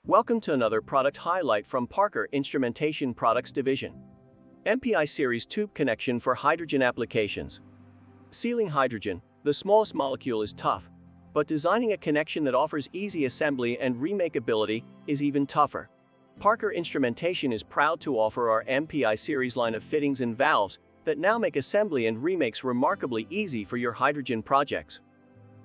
Welcome to another product highlight from Parker Instrumentation Products Division. MPI series tube connection for hydrogen applications. Sealing hydrogen, the smallest molecule, is tough, but designing a connection that offers easy assembly and remakability is even tougher. Parker Instrumentation is proud to offer our MPI series line of fittings and valves that now make assembly and remakes remarkably easy for your hydrogen projects.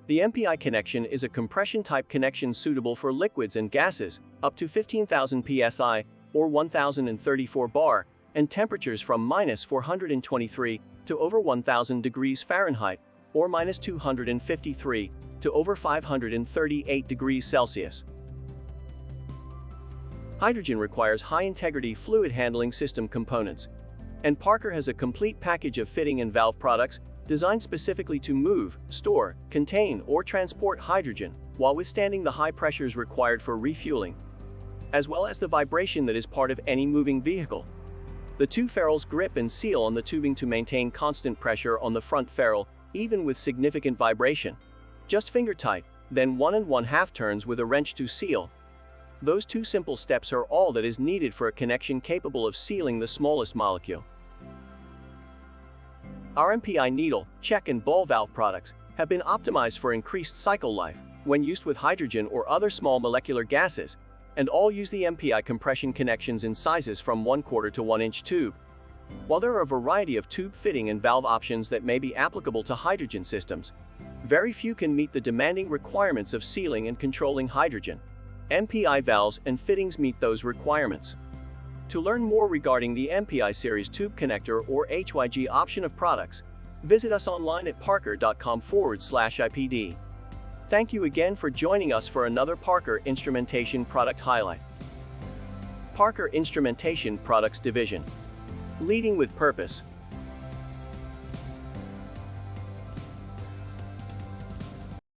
The MPI connection is a compression-type connection suitable for liquids and gases, up to 15,000 psi, or 1,034 bar, and temperatures from -423 to over 1,000 degrees Fahrenheit, or -253 to over 538 degrees Celsius. Hydrogen requires high-integrity fluid handling system components, and Parker has a complete package of fitting and valve products designed specifically to move, store, contain, or transport hydrogen while withstanding the high pressures required for refueling, as well as the vibration that is part of any moving vehicle. The two ferrules grip and seal on the tubing to maintain constant pressure on the front ferrule, even with significant vibration. Just finger tight, then 1 1/2 turns with a wrench to seal. Those two simple steps are all that is needed for a connection capable of sealing the smallest molecule. Our MPI needle, check, and ball valve products have been optimized for increased cycle life when used with hydrogen or other small molecular gases, and all use the MPI compression connections in sizes from 1/4 to 1-inch tube. While there are a variety of tube fitting and valve options that may be applicable to hydrogen systems, very few can meet the demanding requirements of sealing and controlling hydrogen. MPI valves and fittings meet those requirements. To learn more regarding the MPI series tube connector or HYG option of products, visit us online at parker.com/IPD. Thank you again for joining us for another Parker Instrumentation product highlight. Parker Instrumentation Products Division. Leading with purpose.